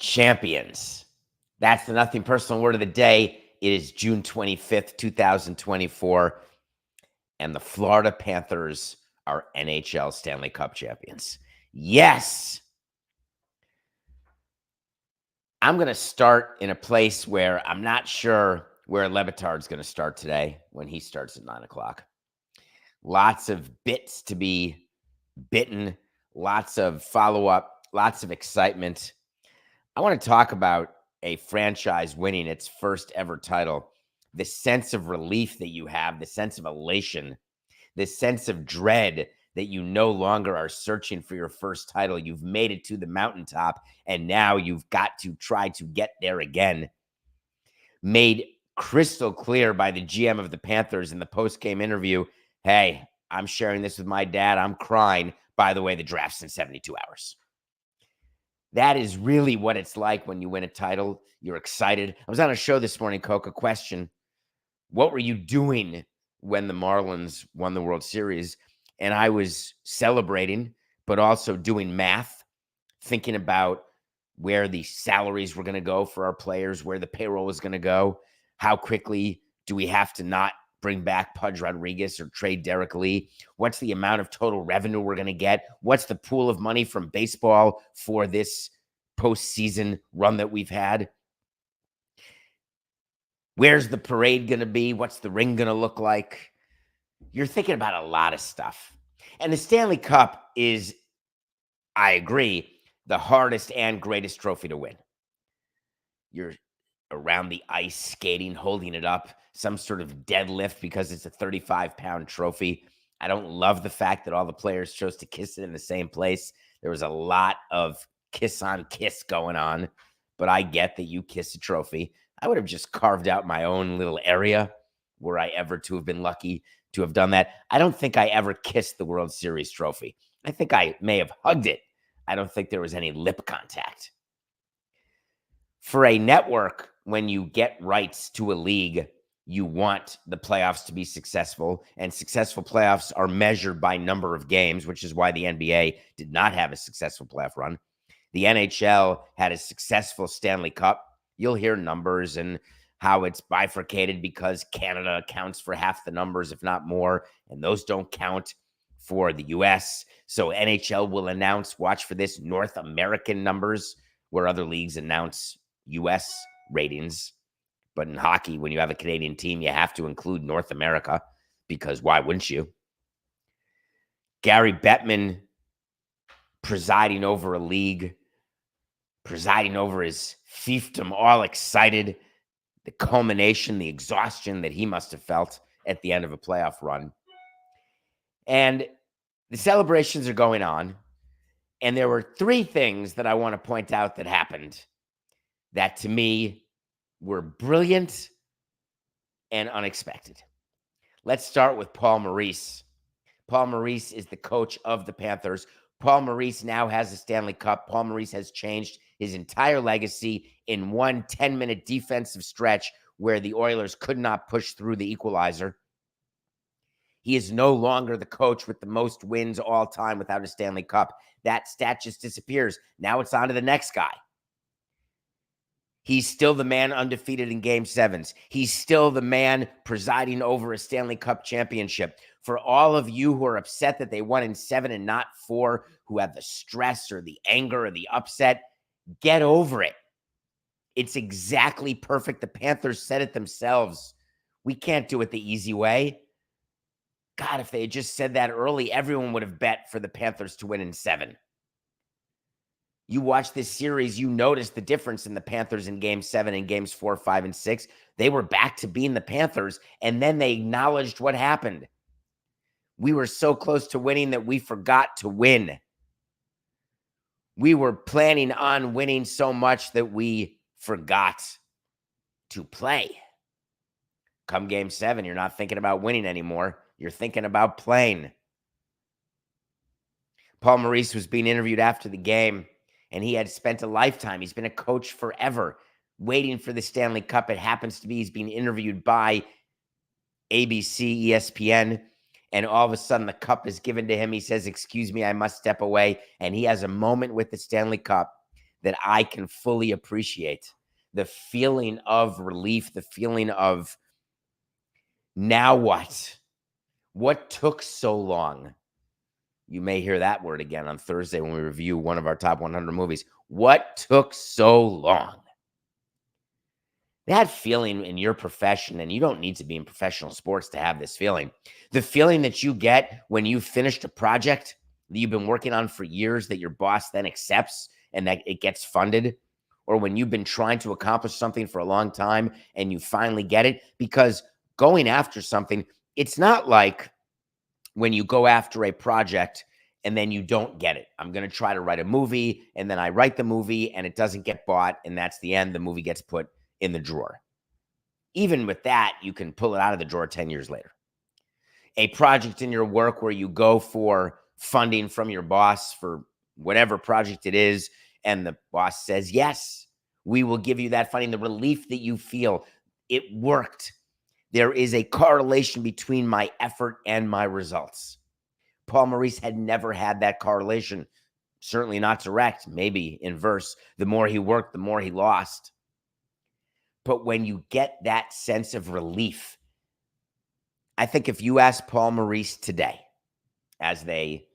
champions. That's the Nothing Personal Word of the Day. It is June 25th, 2024, and the Florida Panthers are NHL Stanley Cup champions. Yes! I'm going to start in a place where I'm not sure where Levitard's going to start today when he starts at 9 o'clock. Lots of bits to be bitten, lots of follow-up, lots of excitement. I want to talk about a franchise winning its first ever title, the sense of relief that you have, the sense of elation, the sense of dread that you no longer are searching for your first title. You've made it to the mountaintop, and now you've got to try to get there again. Made crystal clear by the GM of the Panthers in the post-game interview, hey, I'm sharing this with my dad. I'm crying. By the way, the draft's in 72 hours. That is really what it's like when you win a title. You're excited. I was on a show this morning, Coke, a question. What were you doing when the Marlins won the World Series? And I was celebrating, but also doing math, thinking about where the salaries were going to go for our players, where the payroll was going to go, how quickly do we have to not bring back Pudge Rodriguez or trade Derek Lee? What's the amount of total revenue we're going to get? What's the pool of money from baseball for this postseason run that we've had? Where's the parade going to be? What's the ring going to look like? You're thinking about a lot of stuff. And the Stanley Cup is, I agree, the hardest and greatest trophy to win. You're around the ice, skating, holding it up, some sort of deadlift because it's a 35-pound trophy. I don't love the fact that all the players chose to kiss it in the same place. There was a lot of kiss on kiss going on, but I get that you kiss a trophy. I would have just carved out my own little area were I ever to have been lucky to have done that. I don't think I ever kissed the World Series trophy. I think I may have hugged it. I don't think there was any lip contact. For a network, when you get rights to a league, you want the playoffs to be successful, and successful playoffs are measured by number of games, which is why the NBA did not have a successful playoff run. The NHL had a successful Stanley Cup. You'll hear numbers and how it's bifurcated because Canada accounts for half the numbers, if not more, and those don't count for the U.S. So NHL will announce, watch for this, North American numbers, where other leagues announce U.S. ratings. But in hockey, when you have a Canadian team, you have to include North America, because why wouldn't you? Gary Bettman presiding over a league, presiding over his fiefdom, all excited. The culmination, the exhaustion that he must have felt at the end of a playoff run. And the celebrations are going on. And there were three things that I want to point out that happened that to me were brilliant and unexpected. Let's start with Paul Maurice. Paul Maurice is the coach of the Panthers. Paul Maurice now has a Stanley Cup. Paul Maurice has changed his entire legacy in one 10-minute defensive stretch where the Oilers could not push through the equalizer. He is no longer the coach with the most wins all time without a Stanley Cup. That stat just disappears. Now it's on to the next guy. He's still the man undefeated in Game 7s. He's still the man presiding over a Stanley Cup championship. For all of you who are upset that they won in 7 and not 4, who have the stress or the anger or the upset, get over it. It's exactly perfect. The Panthers said it themselves. We can't do it the easy way. God, if they had just said that early, everyone would have bet for the Panthers to win in 7. You watch this series, you notice the difference in the Panthers in Game 7 and Games 4, 5, and 6. They were back to being the Panthers, and then they acknowledged what happened. We were so close to winning that we forgot to win. We were planning on winning so much that we forgot to play. Come Game 7, you're not thinking about winning anymore. You're thinking about playing. Paul Maurice was being interviewed after the game, and he had spent a lifetime. He's been a coach forever, waiting for the Stanley Cup. It happens to be he's being interviewed by ABC, ESPN, and all of a sudden the cup is given to him. He says, "Excuse me, I must step away." And he has a moment with the Stanley Cup that I can fully appreciate. The feeling of relief, the feeling of, now what? What took so long? You may hear that word again on Thursday when we review one of our top 100 movies. What took so long? That feeling in your profession, and you don't need to be in professional sports to have this feeling, the feeling that you get when you've finished a project that you've been working on for years that your boss then accepts and that it gets funded, or when you've been trying to accomplish something for a long time and you finally get it, because going after something, it's not like when you go after a project and then you don't get it. I'm going to try to write a movie, and then I write the movie and it doesn't get bought, and that's the end. The movie gets put in the drawer. Even with that, you can pull it out of the drawer 10 years later. A project in your work where you go for funding from your boss for whatever project it is, and the boss says, yes, we will give you that funding. The relief that you feel, it worked. There is a correlation between my effort and my results. Paul Maurice had never had that correlation, certainly not direct, maybe inverse. The more he worked, the more he lost. But when you get that sense of relief, I think if you ask Paul Maurice today, as they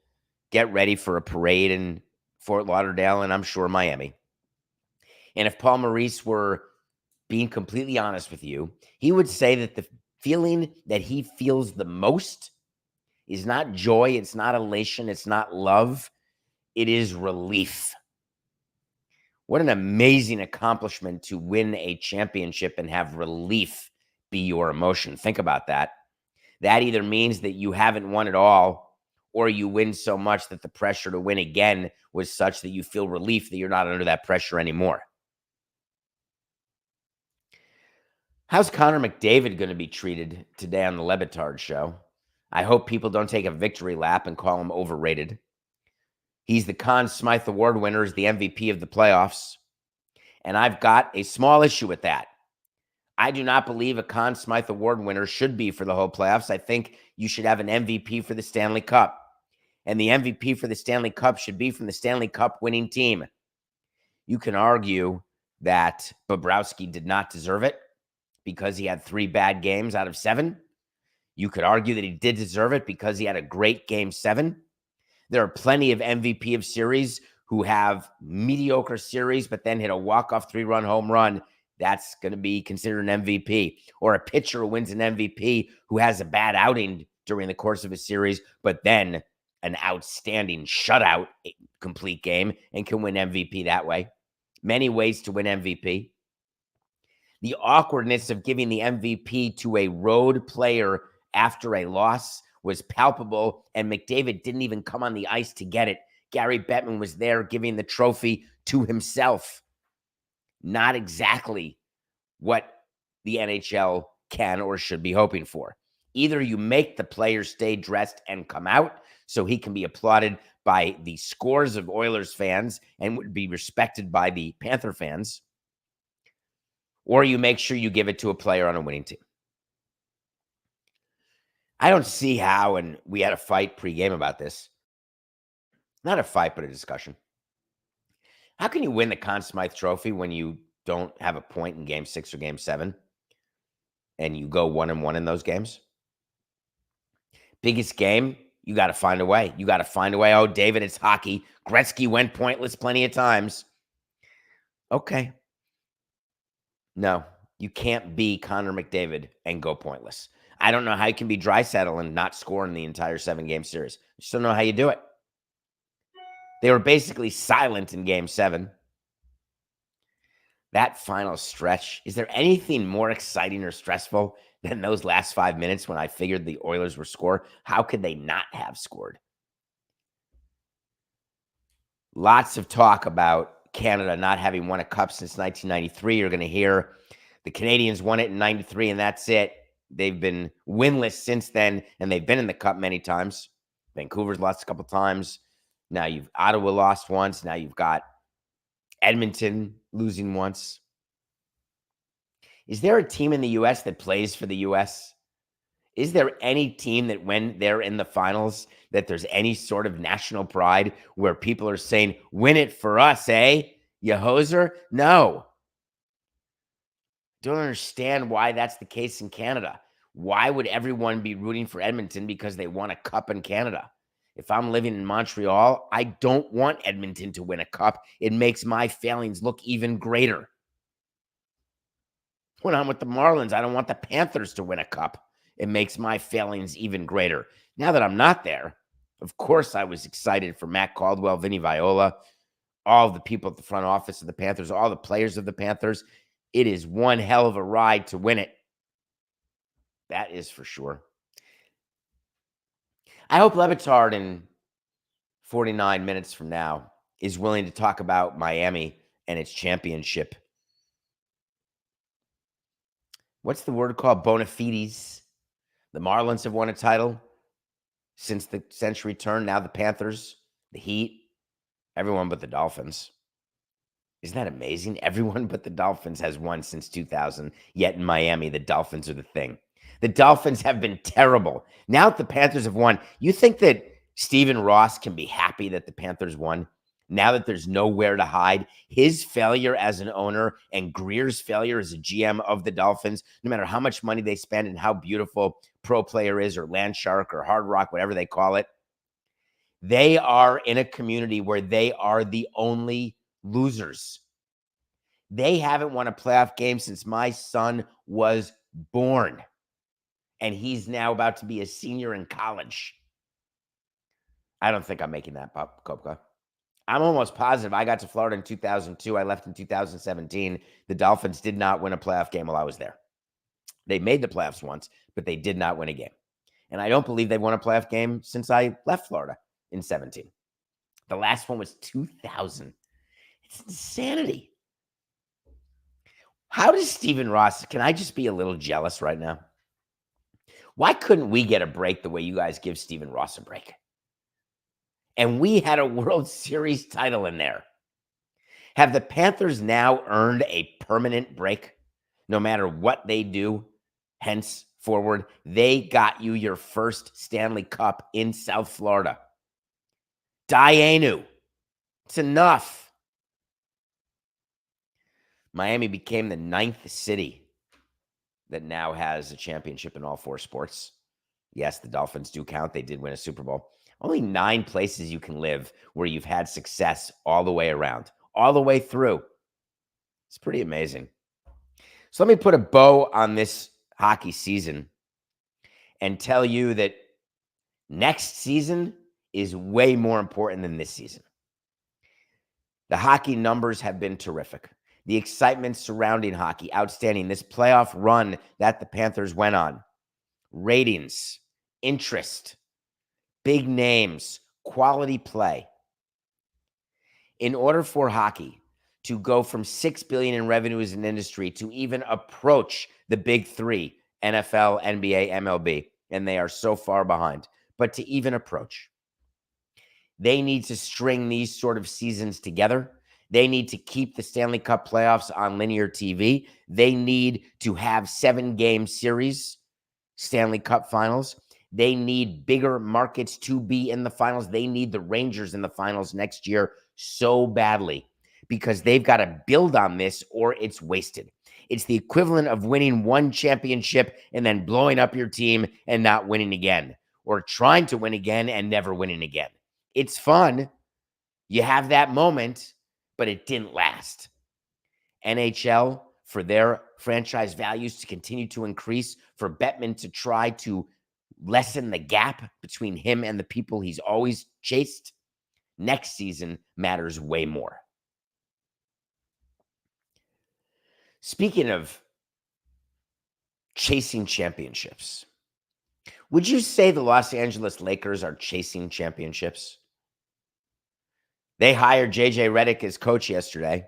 get ready for a parade in Fort Lauderdale and I'm sure Miami, and if Paul Maurice were being completely honest with you, he would say that the feeling that he feels the most is not joy, it's not elation, it's not love, it is relief. What an amazing accomplishment to win a championship and have relief be your emotion. Think about that. That either means that you haven't won at all, or you win so much that the pressure to win again was such that you feel relief that you're not under that pressure anymore. How's Connor McDavid going to be treated today on the Le Batard show? I hope people don't take a victory lap and call him overrated. He's the Conn Smythe Award winner, is the MVP of the playoffs. And I've got a small issue with that. I do not believe a Conn Smythe Award winner should be for the whole playoffs. I think you should have an MVP for the Stanley Cup. And the MVP for the Stanley Cup should be from the Stanley Cup winning team. You can argue that Bobrovsky did not deserve it because he had 3 bad games out of 7. You could argue that he did deserve it because he had a great game 7. There are plenty of MVP of series who have mediocre series, but then hit a walk-off 3-run home run. That's going to be considered an MVP. Or a pitcher who wins an MVP who has a bad outing during the course of a series, but then an outstanding shutout complete game and can win MVP that way. Many ways to win MVP. The awkwardness of giving the MVP to a road player after a loss was palpable, and McDavid didn't even come on the ice to get it. Gary Bettman was there giving the trophy to himself. Not exactly what the NHL can or should be hoping for. Either you make the players stay dressed and come out so he can be applauded by the scores of Oilers fans and would be respected by the Panther fans, or you make sure you give it to a player on a winning team. I don't see how, and we had a fight pregame about this. Not a fight, but a discussion. How can you win the Conn Smythe Trophy when you don't have a point in Game 6 or Game 7 and you go 1-1 in those games? Biggest game, you got to find a way. You got to find a way. Oh, David, it's hockey. Gretzky went pointless plenty of times. Okay. No, you can't be Connor McDavid and go pointless. I don't know how you can be Draisaitl and not score in the entire 7-game series. I just don't know how you do it. They were basically silent in Game 7. That final stretch, is there anything more exciting or stressful than those last 5 minutes when I figured the Oilers were score? How could they not have scored? Lots of talk about Canada not having won a cup since 1993. You're going to hear the Canadians won it in 93, and that's it. They've been winless since then, and they've been in the cup many times. Vancouver's lost a couple times. Now Ottawa lost once. Now you've got Edmonton losing once. Is there a team in the U.S. that plays for the U.S.? Is there any team that when they're in the finals that there's any sort of national pride where people are saying, win it for us, eh? You hoser? No. Don't understand why that's the case in Canada. Why would everyone be rooting for Edmonton because they won a cup in Canada? If I'm living in Montreal, I don't want Edmonton to win a cup. It makes my failings look even greater. When I'm with the Marlins, I don't want the Panthers to win a cup. It makes my failings even greater. Now that I'm not there, of course I was excited for Matt Caldwell, Vinny Viola, all of the people at the front office of the Panthers, all the players of the Panthers. It is one hell of a ride to win it. That is for sure. I hope Levitard in 49 minutes from now is willing to talk about Miami and its championship. What's the word called? Bona fides. The Marlins have won a title since the century turn. Now the Panthers, the Heat, everyone but the Dolphins. Isn't that amazing? Everyone but the Dolphins has won since 2000. Yet in Miami, the Dolphins are the thing. The Dolphins have been terrible. Now that the Panthers have won, you think that Stephen Ross can be happy that the Panthers won? Now that there's nowhere to hide, his failure as an owner and Greer's failure as a GM of the Dolphins, no matter how much money they spend and how beautiful Pro Player is or Landshark or Hard Rock, whatever they call it, they are in a community where they are the only losers. They haven't won a playoff game since my son was born. And he's now about to be a senior in college. I don't think I'm making that up, Kopka. I'm almost positive I got to Florida in 2002. I left in 2017. The Dolphins did not win a playoff game while I was there. They made the playoffs once, but they did not win a game. And I don't believe they've won a playoff game since I left Florida in 17. The last one was 2000. It's insanity. How does Stephen Ross, can I just be a little jealous right now? Why couldn't we get a break the way you guys give Stephen Ross a break? And we had a World Series title in there. Have the Panthers now earned a permanent break? No matter what they do, henceforward, they got you your first Stanley Cup in South Florida. Dianu. It's enough. Miami became the 9th city that now has a championship in all 4 sports. Yes, the Dolphins do count. They did win a Super Bowl. Only 9 places you can live where you've had success all the way around, all the way through. It's pretty amazing. So let me put a bow on this hockey season and tell you that next season is way more important than this season. The hockey numbers have been terrific. The excitement surrounding hockey, outstanding. This playoff run that the Panthers went on, ratings, interest, big names, quality play. In order for hockey to go from $6 billion in revenue as an industry to even approach the big 3, NFL, NBA, MLB, and they are so far behind, but to even approach, they need to string these sort of seasons together. They need to keep the Stanley Cup playoffs on linear TV. They need to have 7-game series, Stanley Cup finals. They need bigger markets to be in the finals. They need the Rangers in the finals next year so badly because they've got to build on this or it's wasted. It's the equivalent of winning 1 championship and then blowing up your team and not winning again, or trying to win again and never winning again. It's fun. You have that moment, but it didn't last. NHL, for their franchise values to continue to increase, for Bettman to try to lessen the gap between him and the people he's always chased, next season matters way more. Speaking of chasing championships, would you say the Los Angeles Lakers are chasing championships? They hired JJ Redick as coach yesterday.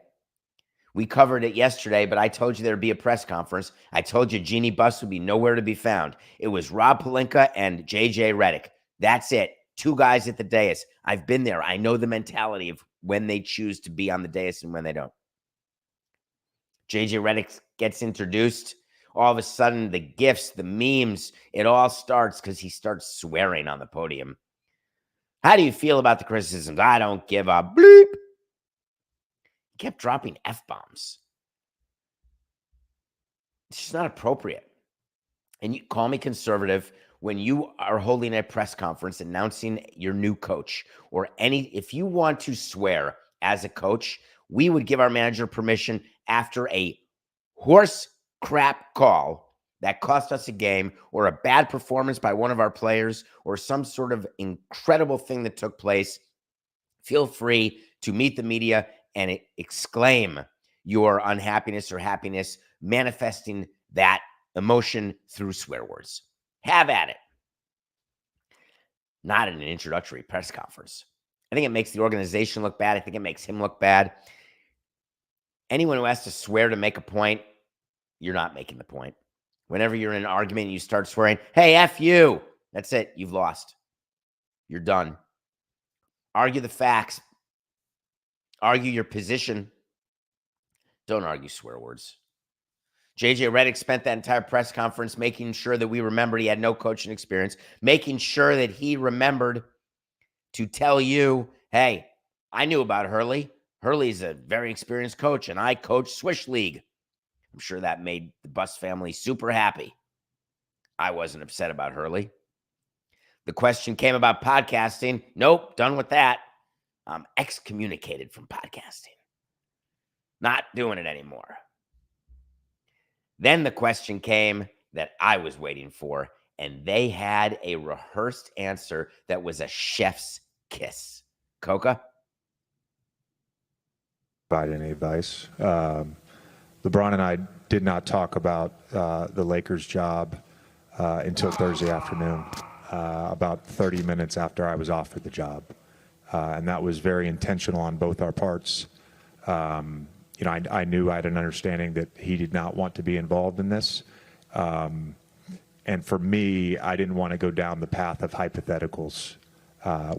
We covered it yesterday, but I told you there'd be a press conference. I told you Jeannie Buss would be nowhere to be found. It was Rob Pelinka and JJ Redick. That's it. 2 guys at the dais. I've been there. I know the mentality of when they choose to be on the dais and when they don't. JJ Redick gets introduced. All of a sudden, the gifs, the memes, it all starts because he starts swearing on the podium. How do you feel about the criticisms? I don't give a bleep. He kept dropping F-bombs. It's just not appropriate. And you call me conservative when you are holding a press conference announcing your new coach or if you want to swear as a coach, we would give our manager permission after a horse crap call that cost us a game or a bad performance by one of our players or some sort of incredible thing that took place. Feel free to meet the media and exclaim your unhappiness or happiness, manifesting that emotion through swear words. Have at it. Not in an introductory press conference. I think it makes the organization look bad. I think it makes him look bad. Anyone who has to swear to make a point, you're not making the point. Whenever you're in an argument and you start swearing, hey, F you, that's it. You've lost. You're done. Argue the facts. Argue your position. Don't argue swear words. JJ Redick spent that entire press conference making sure that we remembered he had no coaching experience, making sure that he remembered to tell you, hey, I knew about Hurley. Hurley's a very experienced coach, and I coach Swish League. I'm sure that made the Bus family super happy. I wasn't upset about Hurley. The question came about podcasting. Nope, done with that. I'm excommunicated from podcasting. Not doing it anymore. Then the question came that I was waiting for, and they had a rehearsed answer that was a chef's kiss. Coca? Provide any advice. LeBron and I did not talk about the Lakers job until Thursday afternoon, about 30 minutes after I was offered the job. And that was very intentional on both our parts. I knew I had an understanding that he did not want to be involved in this. And for me, I didn't want to go down the path of hypotheticals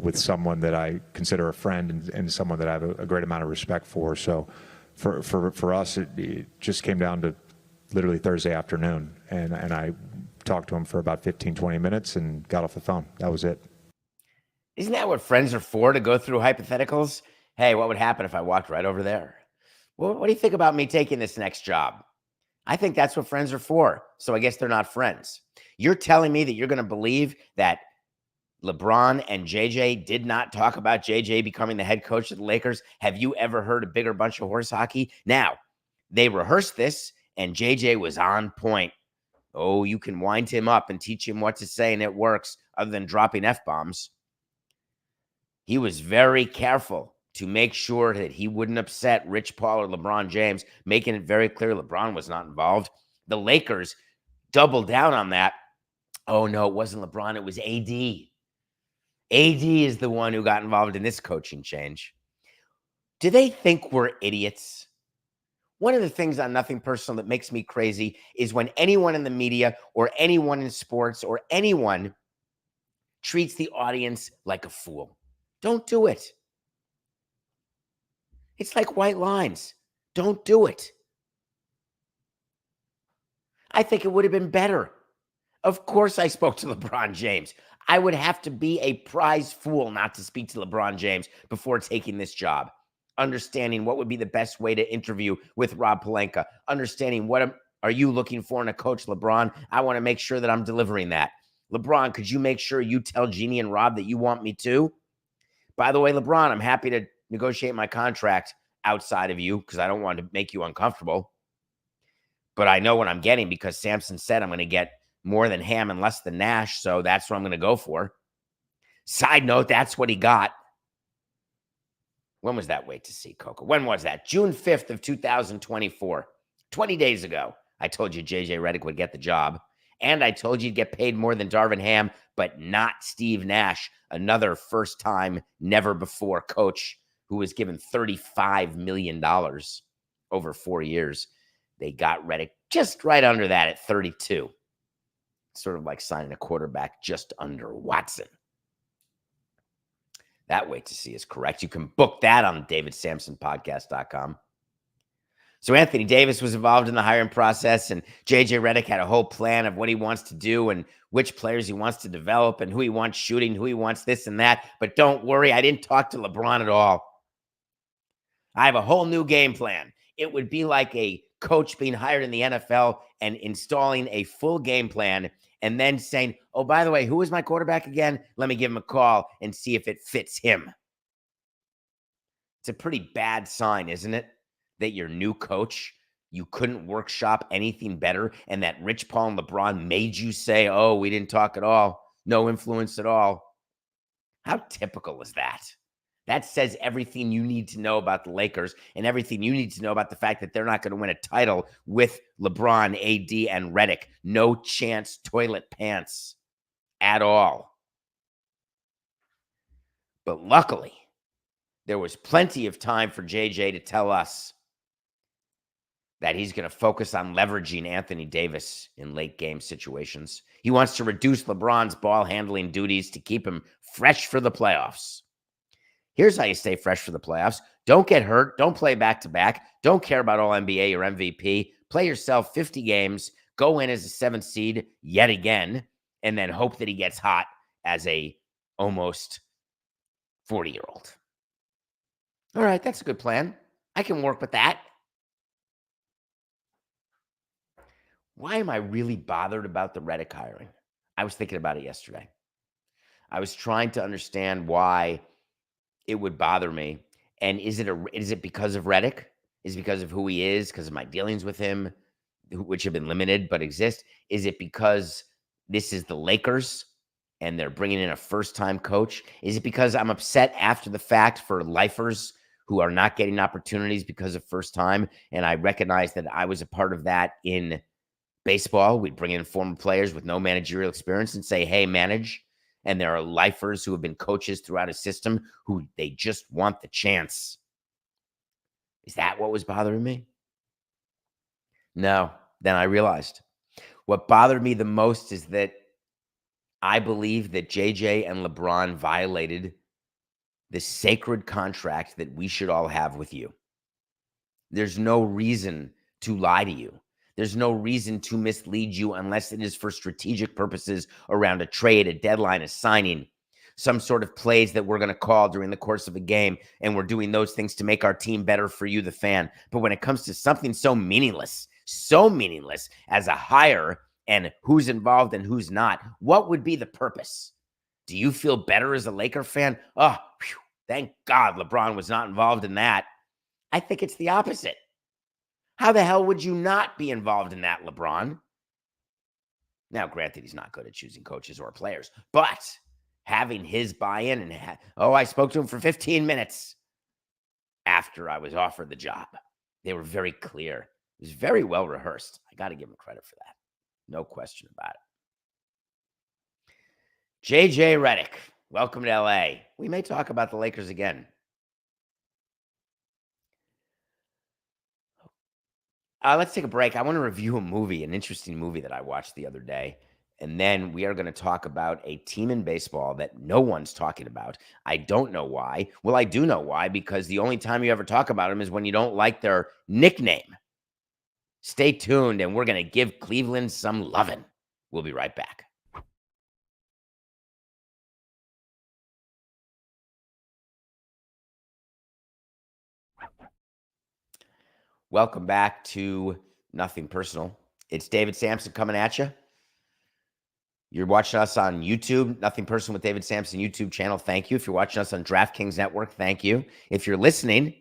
with someone that I consider a friend and someone that I have a great amount of respect for. So for us, it just came down to literally Thursday afternoon. And I talked to him for about 15, 20 minutes and got off the phone. That was it. Isn't that what friends are for, to go through hypotheticals? Hey, what would happen if I walked right over there? Well, what do you think about me taking this next job? I think that's what friends are for. So I guess they're not friends. You're telling me that you're going to believe that LeBron and JJ did not talk about JJ becoming the head coach of the Lakers? Have you ever heard a bigger bunch of horse hockey? Now, they rehearsed this, and JJ was on point. Oh, you can wind him up and teach him what to say, and it works, other than dropping F-bombs. He was very careful to make sure that he wouldn't upset Rich Paul or LeBron James, making it very clear LeBron was not involved. The Lakers doubled down on that. Oh, no, it wasn't LeBron. It was AD. AD is the one who got involved in this coaching change. Do they think we're idiots? One of the things on Nothing Personal that makes me crazy is when anyone in the media or anyone in sports or anyone treats the audience like a fool. Don't do it. It's like white lines. Don't do it. I think it would have been better. Of course I spoke to LeBron James. I would have to be a prize fool not to speak to LeBron James before taking this job. Understanding what would be the best way to interview with Rob Pelinka. Understanding what are you looking for in a coach, LeBron? I want to make sure that I'm delivering that. LeBron, could you make sure you tell Jeannie and Rob that you want me to? By the way, LeBron, I'm happy to negotiate my contract outside of you because I don't want to make you uncomfortable. But I know what I'm getting because Samson said I'm going to get more than Ham and less than Nash, so that's what I'm going to go for. Side note, that's what he got. When was that? Wait to see, Coco. When was that? June 5th of 2024. 20 days ago, I told you JJ Redick would get the job. And I told you he'd get paid more than Darvin Ham, but not Steve Nash, another first-time, never-before coach who was given $35 million over 4 years. They got Redick just right under that at 32. Sort of like signing a quarterback just under Watson. That wait to see is correct. You can book that on davidsamsonpodcast.com. So Anthony Davis was involved in the hiring process, and JJ Redick had a whole plan of what he wants to do and which players he wants to develop and who he wants shooting, who he wants this and that. But don't worry, I didn't talk to LeBron at all. I have a whole new game plan. It would be like a coach being hired in the NFL and installing a full game plan and then saying, oh, by the way, who is my quarterback again? Let me give him a call and see if it fits him. It's a pretty bad sign, isn't it? That your new coach, you couldn't workshop anything better, and that Rich Paul and LeBron made you say, oh, we didn't talk at all. No influence at all. How typical is that? That says everything you need to know about the Lakers and everything you need to know about the fact that they're not going to win a title with LeBron, AD, and Redick. No chance, toilet pants at all. But luckily, there was plenty of time for JJ to tell us that he's going to focus on leveraging Anthony Davis in late game situations. He wants to reduce LeBron's ball handling duties to keep him fresh for the playoffs. Here's how you stay fresh for the playoffs. Don't get hurt. Don't play back-to-back. Don't care about All-NBA or MVP. Play yourself 50 games. Go in as a 7th seed yet again, and then hope that he gets hot as a almost 40-year-old. All right, that's a good plan. I can work with that. Why am I really bothered about the Redick hiring? I was thinking about it yesterday. I was trying to understand why it would bother me. And is it because of Redick? Is it because of who he is, because of my dealings with him, which have been limited but exist? Is it because this is the Lakers and they're bringing in a first-time coach? Is it because I'm upset after the fact for lifers who are not getting opportunities because of first time? And I recognize that I was a part of that in baseball. We'd bring in former players with no managerial experience and say, hey, manage. And there are lifers who have been coaches throughout a system who they just want the chance. Is that what was bothering me? No. Then I realized what bothered me the most is that I believe that JJ and LeBron violated the sacred contract that we should all have with you. There's no reason to lie to you. There's no reason to mislead you unless it is for strategic purposes around a trade, a deadline, a signing, some sort of plays that we're going to call during the course of a game, and we're doing those things to make our team better for you, the fan. But when it comes to something so meaningless as a hire and who's involved and who's not, what would be the purpose? Do you feel better as a Laker fan? Oh, whew, thank God LeBron was not involved in that. I think it's the opposite. How the hell would you not be involved in that, LeBron? Now, granted, he's not good at choosing coaches or players, but having his buy-in and, I spoke to him for 15 minutes after I was offered the job. They were very clear. It was very well rehearsed. I got to give him credit for that. No question about it. JJ Redick, welcome to LA. We may talk about the Lakers again. Let's take a break. I want to review an interesting movie that I watched the other day. And then we are going to talk about a team in baseball that no one's talking about. I don't know why. Well, I do know why, because the only time you ever talk about them is when you don't like their nickname. Stay tuned, and we're going to give Cleveland some lovin'. We'll be right back. Welcome back to Nothing Personal. It's David Samson coming at you. You're watching us on YouTube, Nothing Personal with David Samson YouTube channel. Thank you. If you're watching us on DraftKings Network, thank you. If you're listening,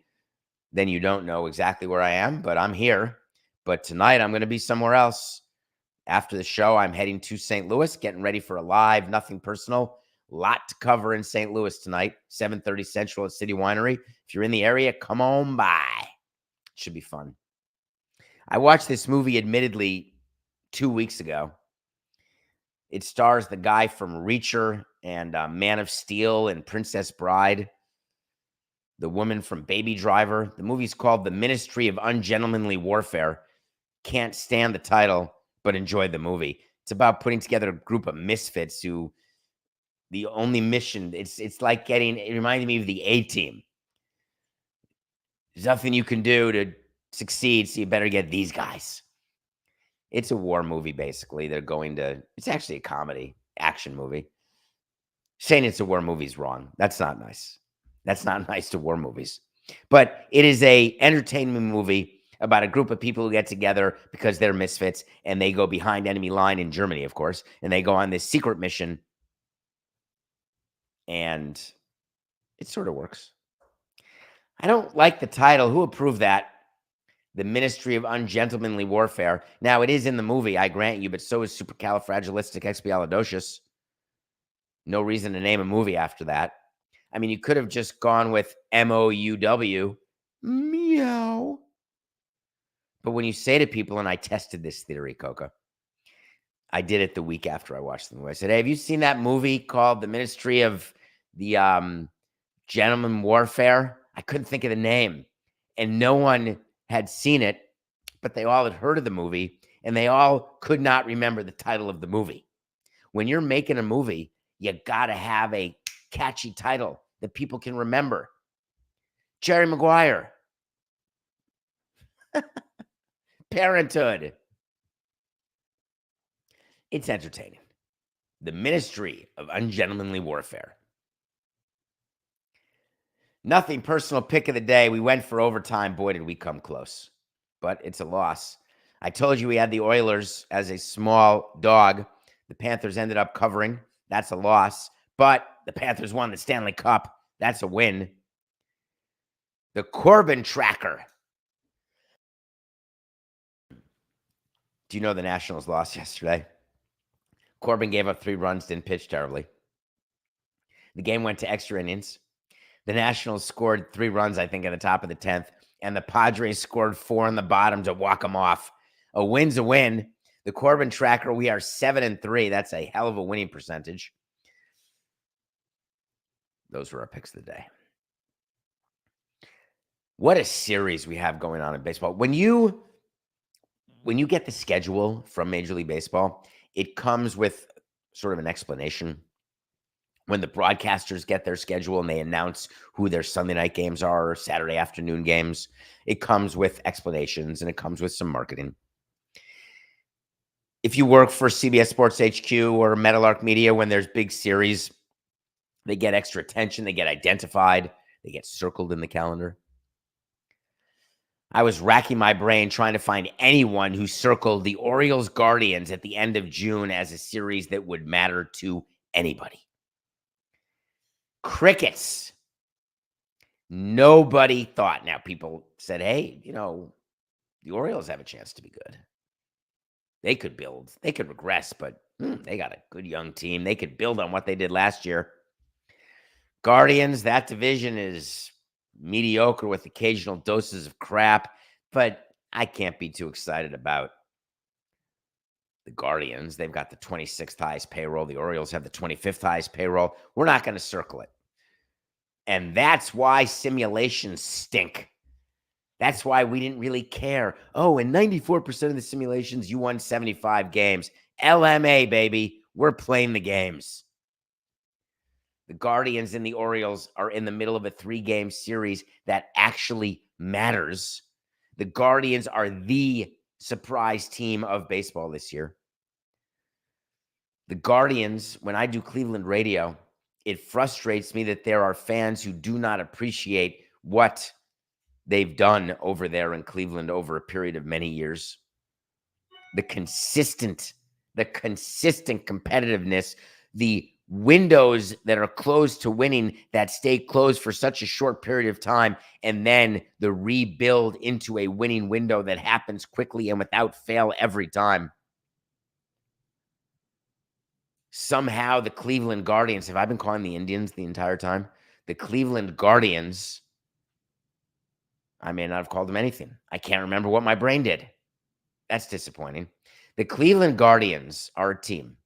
then you don't know exactly where I am, but I'm here. But tonight I'm going to be somewhere else. After the show, I'm heading to St. Louis, getting ready for a live Nothing Personal. Lot to cover in St. Louis tonight, 7:30 Central at City Winery. If you're in the area, come on by. Should be fun. I watched this movie, admittedly, 2 weeks ago. It stars the guy from Reacher and Man of Steel and Princess Bride, the woman from Baby Driver. The movie's called The Ministry of Ungentlemanly Warfare. Can't stand the title, but enjoyed the movie. It's about putting together a group of misfits who the only mission, it's like it reminded me of the A-Team. There's nothing you can do to succeed, so you better get these guys. It's a war movie, basically. It's actually a comedy, action movie. Saying it's a war movie is wrong. That's not nice. That's not nice to war movies. But it is a entertainment movie about a group of people who get together because they're misfits, and they go behind enemy line in Germany, of course, and they go on this secret mission, and it sort of works. I don't like the title. Who approved that? The Ministry of Ungentlemanly Warfare. Now, it is in the movie, I grant you, but so is Supercalifragilisticexpialidocious. No reason to name a movie after that. I mean, you could have just gone with MOUW. Meow. But when you say to people, and I tested this theory, Coca, I did it the week after I watched the movie. I said, hey, have you seen that movie called The Ministry of the Gentleman Warfare? I couldn't think of the name. And no one had seen it, but they all had heard of the movie, and they all could not remember the title of the movie. When you're making a movie, you got to have a catchy title that people can remember. Jerry Maguire. Parenthood. It's entertaining. The Ministry of Ungentlemanly Warfare. Nothing personal pick of the day. We went for overtime. Boy, did we come close. But it's a loss. I told you we had the Oilers as a small dog. The Panthers ended up covering. That's a loss. But the Panthers won the Stanley Cup. That's a win. The Corbin Tracker. Do you know the Nationals lost yesterday? Corbin gave up 3 runs, didn't pitch terribly. The game went to extra innings. The Nationals scored 3 runs, I think, at the top of the 10th, and the Padres scored 4 in the bottom to walk them off. A win's a win. The Corbin Tracker, we are 7-3. That's a hell of a winning percentage. Those were our picks of the day. What a series we have going on in baseball. When you get the schedule from Major League Baseball, it comes with sort of an explanation. When the broadcasters get their schedule and they announce who their Sunday night games are or Saturday afternoon games, it comes with explanations and it comes with some marketing. If you work for CBS Sports HQ or Meadowlark Media, when there's big series, they get extra attention, they get identified, they get circled in the calendar. I was racking my brain trying to find anyone who circled the Orioles Guardians at the end of June as a series that would matter to anybody. Crickets. Nobody thought. Now, people said, hey, the Orioles have a chance to be good. They could build. They could regress, but they got a good young team. They could build on what they did last year. Guardians, that division is mediocre with occasional doses of crap, but I can't be too excited about the Guardians. They've got the 26th highest payroll. The Orioles have the 25th highest payroll. We're not going to circle it. And that's why simulations stink. That's why we didn't really care. Oh, in 94% of the simulations, you won 75 games. LMA, baby. We're playing the games. The Guardians and the Orioles are in the middle of a 3-game series that actually matters. The Guardians are the surprise team of baseball this year. The Guardians, when I do Cleveland radio, it frustrates me that there are fans who do not appreciate what they've done over there in Cleveland over a period of many years. The consistent competitiveness, the windows that are closed to winning that stay closed for such a short period of time, and then the rebuild into a winning window that happens quickly and without fail every time. Somehow the Cleveland Guardians, have I been calling the Indians the entire time? The Cleveland Guardians, I may not have called them anything. I can't remember what my brain did. That's disappointing. The Cleveland Guardians are a team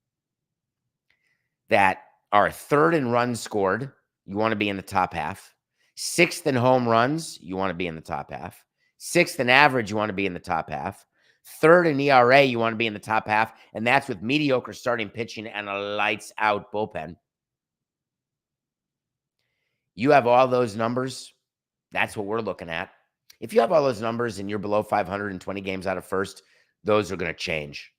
that are 3rd in runs scored. You want to be in the top half. 6th in home runs. You want to be in the top half. 6th in average. You want to be in the top half. 3rd in ERA. You want to be in the top half. And that's with mediocre starting pitching and a lights out bullpen. You have all those numbers. That's what we're looking at. If you have all those numbers and you're below 520 games out of first, those are going to change.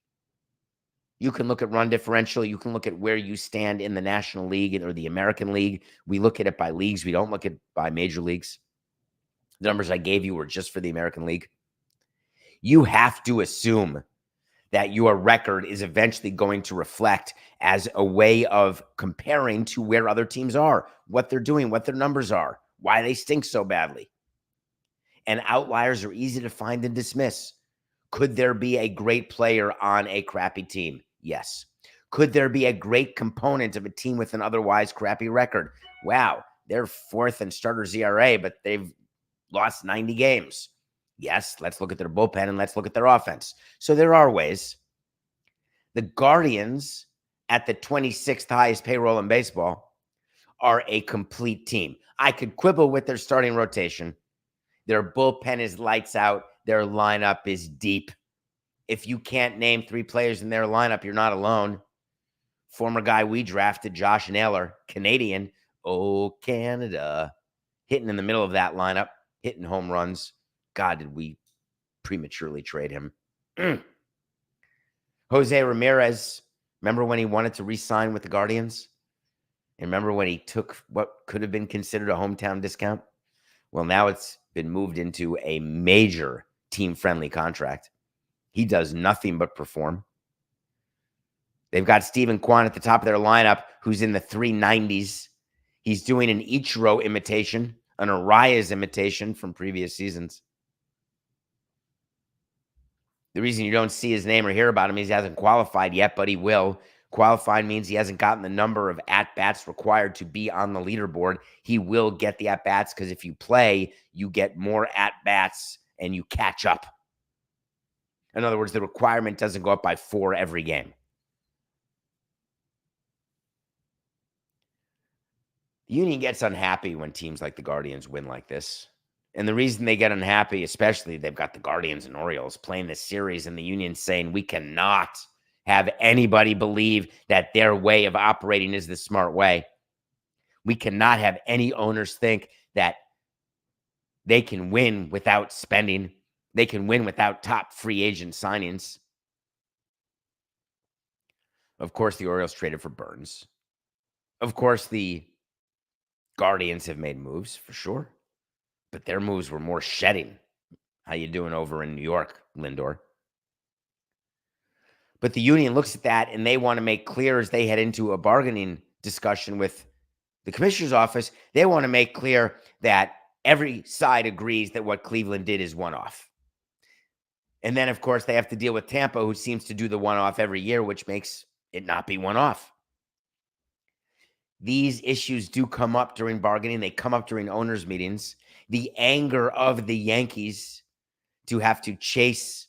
You can look at run differential. You can look at where you stand in the National League or the American League. We look at it by leagues. We don't look at it by major leagues. The numbers I gave you were just for the American League. You have to assume that your record is eventually going to reflect as a way of comparing to where other teams are, what they're doing, what their numbers are, why they stink so badly. And outliers are easy to find and dismiss. Could there be a great player on a crappy team? Yes. Could there be a great component of a team with an otherwise crappy record? Wow, they're fourth in starters ERA, but they've lost 90 games. Yes, let's look at their bullpen and let's look at their offense. So there are ways. The Guardians, at the 26th highest payroll in baseball, are a complete team. I could quibble with their starting rotation. Their bullpen is lights out. Their lineup is deep. If you can't name 3 players in their lineup, you're not alone. Former guy we drafted, Josh Naylor, Canadian. Oh, Canada. Hitting in the middle of that lineup, hitting home runs. God, did we prematurely trade him. Jose Ramirez, remember when he wanted to re-sign with the Guardians? And remember when he took what could have been considered a hometown discount? Well, now it's been moved into a major team-friendly contract. He does nothing but perform. They've got Stephen Kwan at the top of their lineup, who's in the 390s. He's doing an Ichiro imitation, an Arias imitation from previous seasons. The reason you don't see his name or hear about him is he hasn't qualified yet, but he will. Qualified means he hasn't gotten the number of at-bats required to be on the leaderboard. He will get the at-bats because if you play, you get more at-bats and you catch up. In other words, the requirement doesn't go up by 4 every game. The Union gets unhappy when teams like the Guardians win like this. And the reason they get unhappy, especially they've got the Guardians and Orioles playing this series, and the Union saying we cannot have anybody believe that their way of operating is the smart way. We cannot have any owners think that they can win without spending. They can win without top free agent signings. Of course, the Orioles traded for Burns. Of course, the Guardians have made moves for sure, but their moves were more shedding. How you doing over in New York, Lindor? But the Union looks at that and they want to make clear as they head into a bargaining discussion with the commissioner's office, they want to make clear that every side agrees that what Cleveland did is one-off. And then, of course, they have to deal with Tampa, who seems to do the one-off every year, which makes it not be one-off. These issues do come up during bargaining. They come up during owners' meetings. The anger of the Yankees to have to chase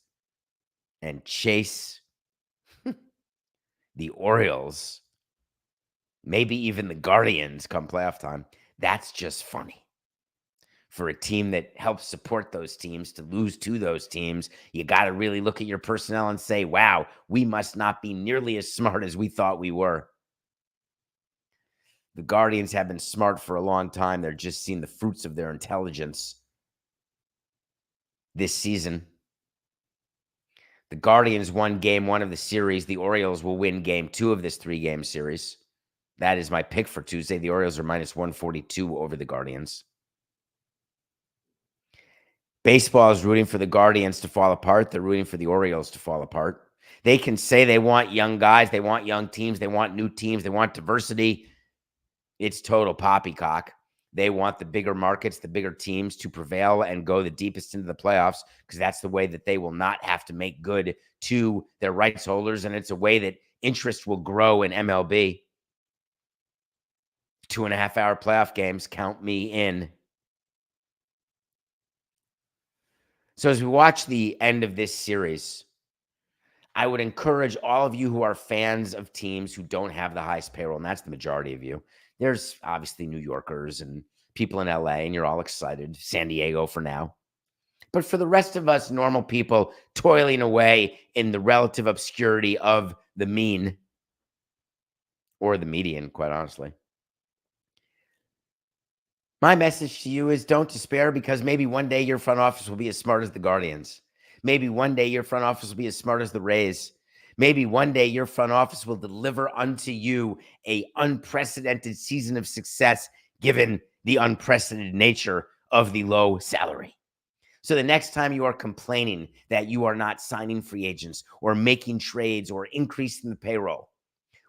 the Orioles, maybe even the Guardians come playoff time. That's just funny. For a team that helps support those teams to lose to those teams, you got to really look at your personnel and say, wow, we must not be nearly as smart as we thought we were. The Guardians have been smart for a long time. They're just seeing the fruits of their intelligence this season. The Guardians won game 1 of the series. The Orioles will win game 2 of this 3-game series. That is my pick for Tuesday. The Orioles are minus 142 over the Guardians. Baseball is rooting for the Guardians to fall apart. They're rooting for the Orioles to fall apart. They can say they want young guys, they want young teams, they want new teams, they want diversity. It's total poppycock. They want the bigger markets, the bigger teams to prevail and go the deepest into the playoffs because that's the way that they will not have to make good to their rights holders, and it's a way that interest will grow in MLB. 2.5-hour playoff games, count me in. So as we watch the end of this series, I would encourage all of you who are fans of teams who don't have the highest payroll, and that's the majority of you. There's obviously New Yorkers and people in LA, and you're all excited. San Diego for now. But for the rest of us normal people toiling away in the relative obscurity of the mean, or the median, quite honestly, my message to you is don't despair, because maybe one day your front office will be as smart as the Guardians. Maybe one day your front office will be as smart as the Rays. Maybe one day your front office will deliver unto you an unprecedented season of success, given the unprecedented nature of the low salary. So the next time you are complaining that you are not signing free agents or making trades or increasing the payroll,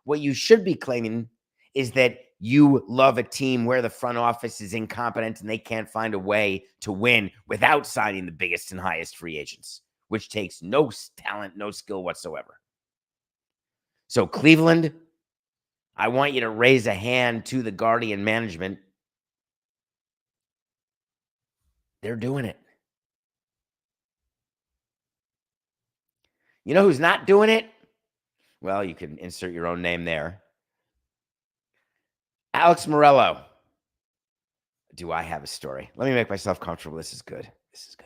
what you should be claiming is that you love a team where the front office is incompetent and they can't find a way to win without signing the biggest and highest free agents, which takes no talent, no skill whatsoever. So Cleveland, I want you to raise a hand to the Guardian management. They're doing it. You know who's not doing it? Well, you can insert your own name there. Alex Morello. Do I have a story? Let me make myself comfortable. This is good. This is good.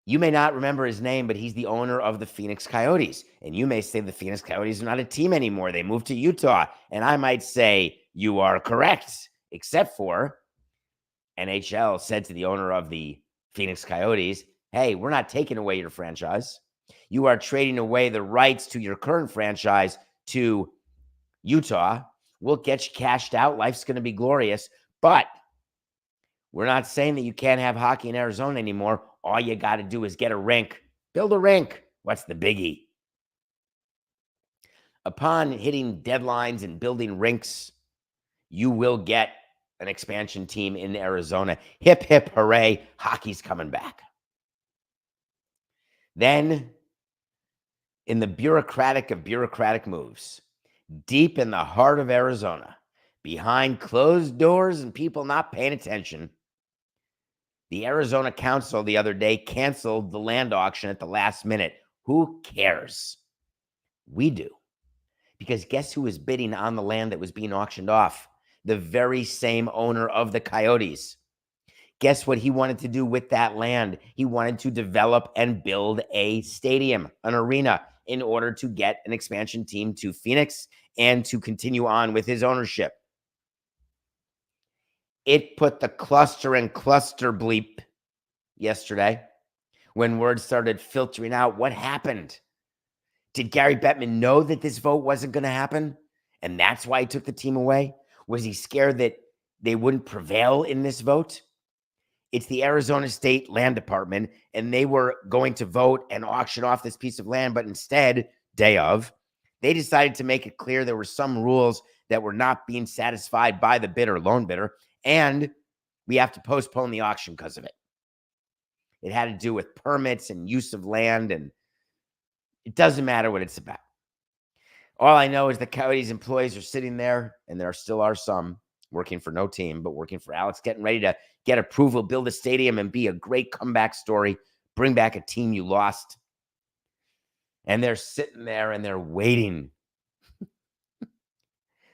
You may not remember his name, but he's the owner of the Phoenix Coyotes. And you may say the Phoenix Coyotes are not a team anymore. They moved to Utah. And I might say you are correct, except for NHL said to the owner of the Phoenix Coyotes, hey, we're not taking away your franchise. You are trading away the rights to your current franchise to Utah. We'll get you cashed out. Life's going to be glorious. But we're not saying that you can't have hockey in Arizona anymore. All you got to do is get a rink. Build a rink. What's the biggie? Upon hitting deadlines and building rinks, you will get an expansion team in Arizona. Hip, hip, hooray. Hockey's coming back. Then, in the bureaucratic of bureaucratic moves, deep in the heart of Arizona, behind closed doors and people not paying attention, the Arizona Council the other day canceled the land auction at the last minute. Who cares? We do. Because guess who was bidding on the land that was being auctioned off? The very same owner of the Coyotes. Guess what he wanted to do with that land? He wanted to develop and build a stadium, an arena, in order to get an expansion team to Phoenix and to continue on with his ownership. It put the cluster and cluster bleep yesterday when word started filtering out. What happened? Did Gary Bettman know that this vote wasn't going to happen? And that's why he took the team away? Was he scared that they wouldn't prevail in this vote? It's the Arizona State Land Department, and they were going to vote and auction off this piece of land, but instead, day of, they decided to make it clear there were some rules that were not being satisfied by the bidder, loan bidder, and we have to postpone the auction because of it. It had to do with permits and use of land, and it doesn't matter what it's about. All I know is the Coyotes employees are sitting there, and there still are some working for no team, but working for Alex, getting ready to get approval, build a stadium, and be a great comeback story, bring back a team you lost. And they're sitting there, and they're waiting.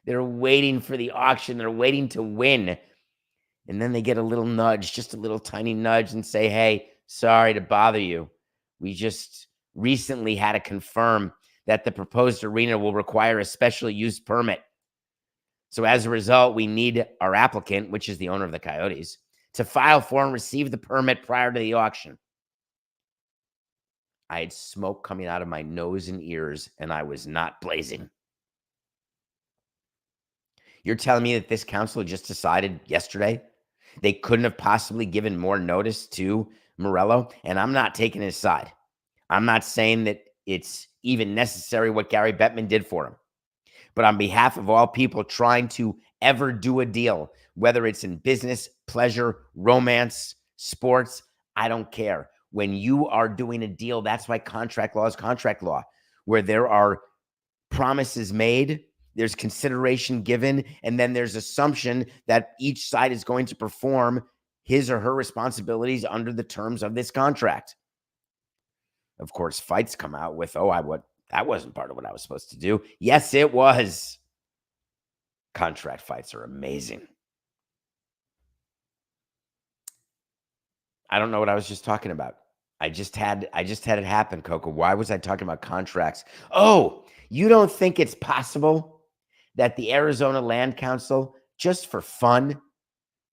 They're waiting for the auction. They're waiting to win. And then they get a little nudge, just a little tiny nudge, and say, hey, sorry to bother you. We just recently had to confirm that the proposed arena will require a special use permit. So as a result, we need our applicant, which is the owner of the Coyotes, to file for and receive the permit prior to the auction. I had smoke coming out of my nose and ears, and I was not blazing. You're telling me that this council just decided yesterday they couldn't have possibly given more notice to Morello? And I'm not taking his side. I'm not saying that it's even necessary what Gary Bettman did for him. But on behalf of all people trying to ever do a deal, whether it's in business, pleasure, romance, sports, I don't care. When you are doing a deal, that's why contract law is contract law, where there are promises made, there's consideration given, and then there's assumption that each side is going to perform his or her responsibilities under the terms of this contract. Of course, fights come out with, that wasn't part of what I was supposed to do. Yes, it was. Contract fights are amazing. I don't know what I was just talking about. I just had it happen, Coco. Why was I talking about contracts? Oh, you don't think it's possible that the Arizona Land Council, just for fun,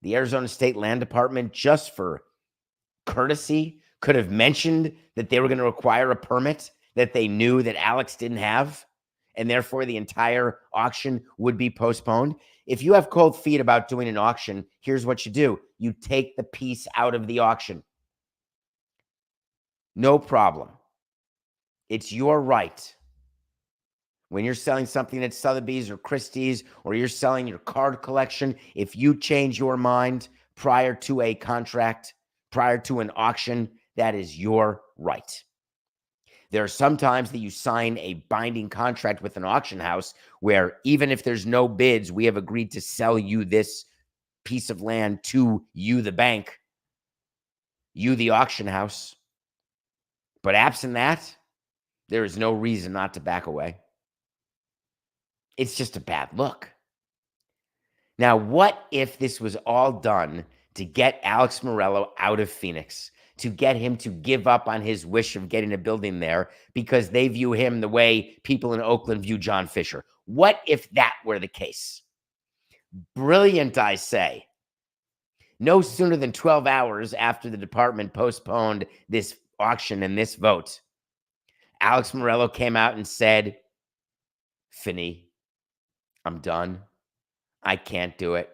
the Arizona State Land Department, just for courtesy, could have mentioned that they were going to require a permit that they knew that Alex didn't have? and therefore the entire auction would be postponed. If you have cold feet about doing an auction, here's what you do. You take the piece out of the auction. No problem. It's your right. When you're selling something at Sotheby's or Christie's, or you're selling your card collection, if you change your mind prior to a contract, prior to an auction, that is your right. There are some times that you sign a binding contract with an auction house where even if there's no bids, we have agreed to sell you this piece of land to you, the bank, you, the auction house. But absent that, there is no reason not to back away. It's just a bad look. Now, what if this was all done to get Alex Morello out of Phoenix, to get him to give up on his wish of getting a building there because they view him the way people in Oakland view John Fisher? What if that were the case? Brilliant, I say. No sooner than 12 hours after the department postponed this auction and this vote, Alex Morello came out and said, "Fini, I'm done. I can't do it.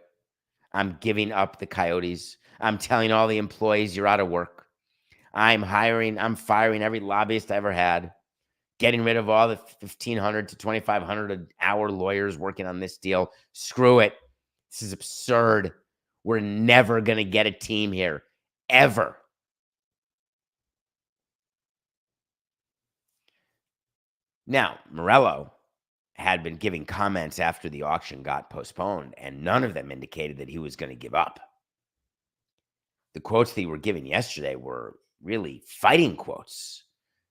I'm giving up the Coyotes. I'm telling all the employees you're out of work. I'm firing every lobbyist I ever had, getting rid of all the 1,500 to 2,500 an hour lawyers working on this deal. Screw it. This is absurd. We're never going to get a team here, ever." Now, Morello had been giving comments after the auction got postponed, and none of them indicated that he was going to give up. The quotes that he were giving yesterday were really fighting quotes.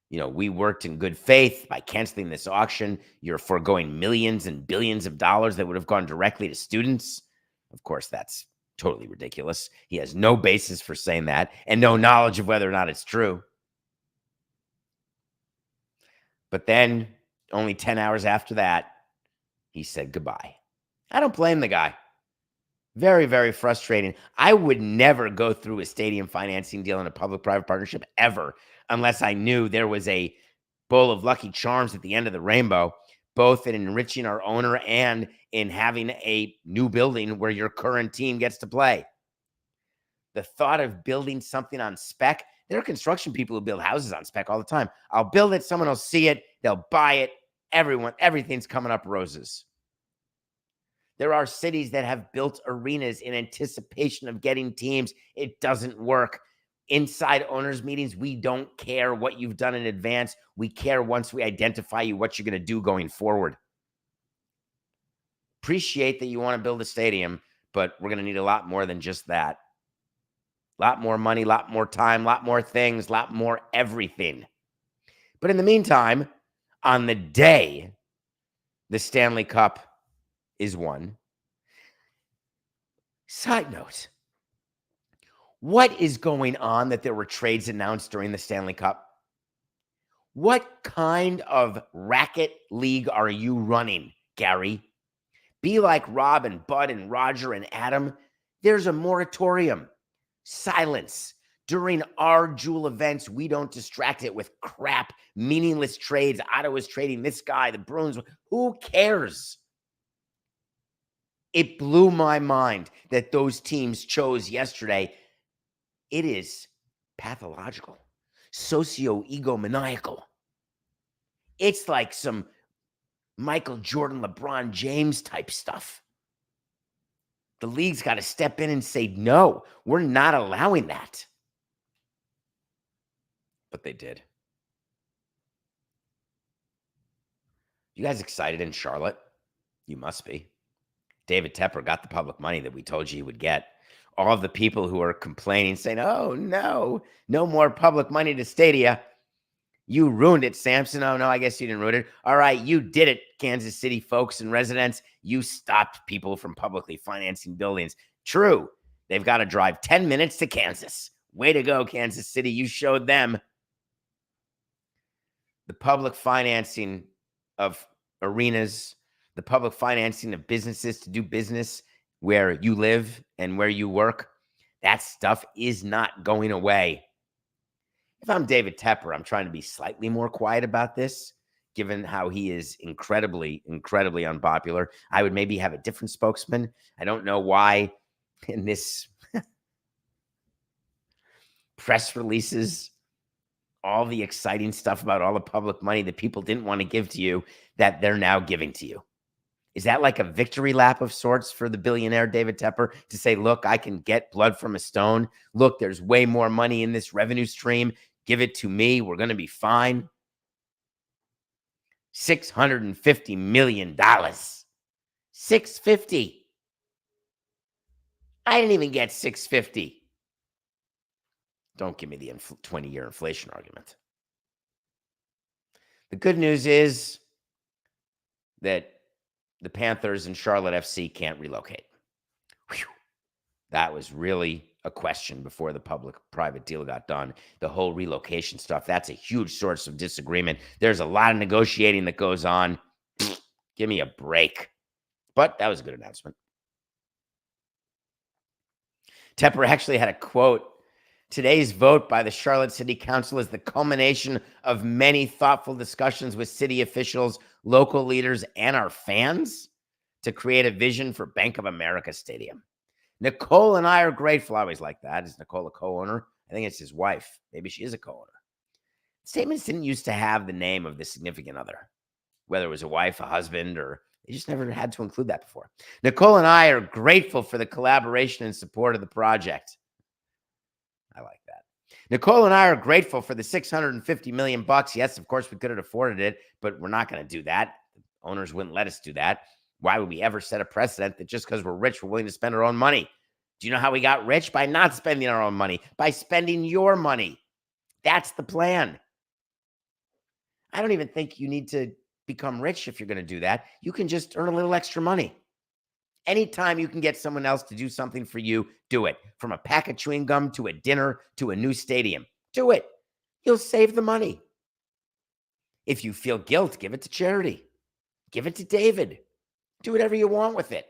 You know, we worked in good faith by canceling this auction. You're foregoing millions and billions of dollars that would have gone directly to students. Of course, that's totally ridiculous. He has no basis for saying that and no knowledge of whether or not it's true. But then, only 10 hours after that, he said goodbye. I don't blame the guy. Very, very frustrating. I would never go through a stadium financing deal in a public-private partnership ever unless I knew there was a bowl of Lucky Charms at the end of the rainbow, both in enriching our owner and in having a new building where your current team gets to play. The thought of building something on spec, there are construction people who build houses on spec all the time. I'll build it, someone will see it, they'll buy it, everything's coming up roses. There are cities that have built arenas in anticipation of getting teams. It doesn't work. Inside owners' meetings, we don't care what you've done in advance. We care once we identify you, what you're going to do going forward. Appreciate that you want to build a stadium, but we're going to need a lot more than just that. A lot more money, a lot more time, a lot more things, a lot more everything. But in the meantime, on the day the Stanley Cup is won. Side note, what is going on that there were trades announced during the Stanley Cup? What kind of racket league are you running, Gary? Be like Rob and Bud and Roger and Adam. There's a moratorium. Silence. During our Jewel events, we don't distract it with crap, meaningless trades. Ottawa's trading this guy, the Bruins. Who cares? It blew my mind that those teams chose yesterday. It is pathological, socio-egomaniacal. It's like some Michael Jordan, LeBron James type stuff. The league's got to step in and say, no, we're not allowing that. But they did. You guys excited in Charlotte? You must be. David Tepper got the public money that we told you he would get. All of the people who are complaining, saying, oh, no more public money to Stadia. You ruined it, Samson. Oh, no, I guess you didn't ruin it. All right, you did it, Kansas City folks and residents. You stopped people from publicly financing buildings. True, they've got to drive 10 minutes to Kansas. Way to go, Kansas City. You showed them. The public financing of arenas, the public financing of businesses to do business where you live and where you work, that stuff is not going away. If I'm David Tepper, I'm trying to be slightly more quiet about this. given how he is incredibly, incredibly unpopular. I would maybe have a different spokesman. I don't know why in this press releases, all the exciting stuff about all the public money that people didn't want to give to you, that they're now giving to you. Is that like a victory lap of sorts for the billionaire David Tepper to say, look, I can get blood from a stone. Look, there's way more money in this revenue stream. Give it to me. We're going to be fine. $650 million. $650. I didn't even get $650. Don't give me the 20-year inflation argument. The good news is that the Panthers and Charlotte FC can't relocate. Whew. That was really a question before the public-private deal got done. The whole relocation stuff, that's a huge source of disagreement. There's a lot of negotiating that goes on. Give me a break. But that was a good announcement. Tepper actually had a quote. Today's vote by the Charlotte City Council is the culmination of many thoughtful discussions with city officials, local leaders, and our fans to create a vision for Bank of America Stadium. Nicole and I are grateful. I always like that. Is Nicole a co-owner? I think it's his wife. Maybe she is a co-owner. Statements didn't used to have the name of the significant other, whether it was a wife, a husband, or they just never had to include that before. Nicole and I are grateful for the collaboration and support of the project. I like that. Nicole and I are grateful for the $650 million. Yes, of course, we could have afforded it, but we're not going to do that. Owners wouldn't let us do that. Why would we ever set a precedent that just because we're rich, we're willing to spend our own money? Do you know how we got rich? By not spending our own money, by spending your money. That's the plan. I don't even think you need to become rich if you're going to do that. You can just earn a little extra money. Anytime you can get someone else to do something for you, do it. From a pack of chewing gum to a dinner to a new stadium. Do it. You'll save the money. If you feel guilt, give it to charity. Give it to David. Do whatever you want with it.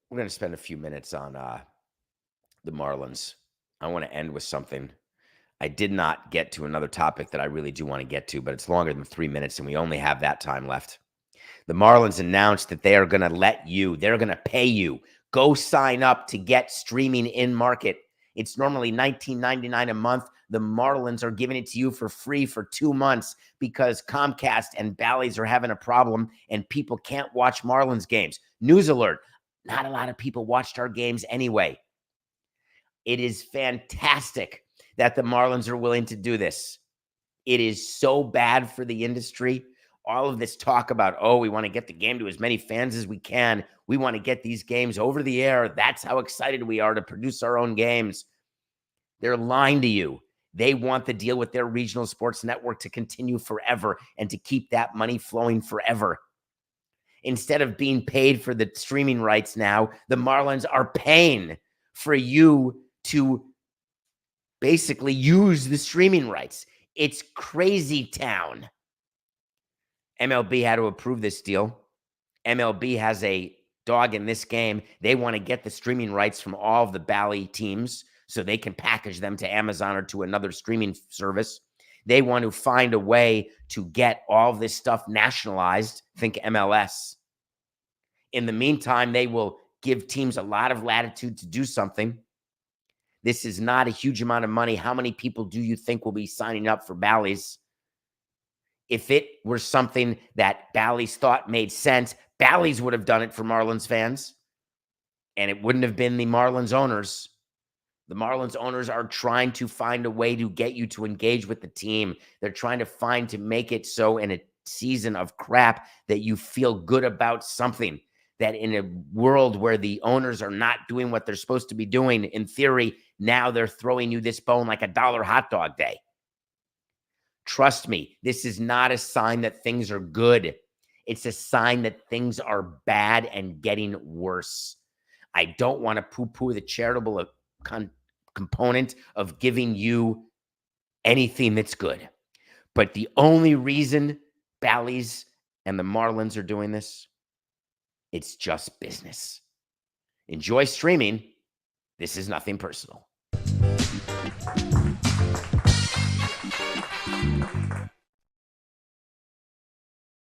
We're going to spend a few minutes on the Marlins. I want to end with something. I did not get to another topic that I really do want to get to, but it's longer than 3 minutes, and we only have that time left. The Marlins announced that they are going to they're going to pay you. Go sign up to get streaming in market. It's normally $19.99 a month. The Marlins are giving it to you for free for 2 months because Comcast and Bally's are having a problem and people can't watch Marlins games. News alert, not a lot of people watched our games anyway. It is fantastic that the Marlins are willing to do this. It is so bad for the industry. All of this talk about, oh, we want to get the game to as many fans as we can. We want to get these games over the air. That's how excited we are to produce our own games. They're lying to you. They want the deal with their regional sports network to continue forever and to keep that money flowing forever. Instead of being paid for the streaming rights now, the Marlins are paying for you to basically use the streaming rights. It's crazy town. MLB had to approve this deal. MLB has a dog in this game. They want to get the streaming rights from all of the Bally teams so they can package them to Amazon or to another streaming service. They want to find a way to get all this stuff nationalized. Think MLS. In the meantime, they will give teams a lot of latitude to do something. This is not a huge amount of money. How many people do you think will be signing up for Bally's? If it were something that Bally's thought made sense, Bally's would have done it for Marlins fans, and it wouldn't have been the Marlins owners. The Marlins owners are trying to find a way to get you to engage with the team. They're trying to make it so in a season of crap that you feel good about something. That in a world where the owners are not doing what they're supposed to be doing, in theory, now they're throwing you this bone like a $1 hot dog day. Trust me, this is not a sign that things are good. It's a sign that things are bad and getting worse. I don't want to poo-poo the charitable component of giving you anything that's good. But the only reason Bally's and the Marlins are doing this, it's just business. Enjoy streaming. This is nothing personal. Peace.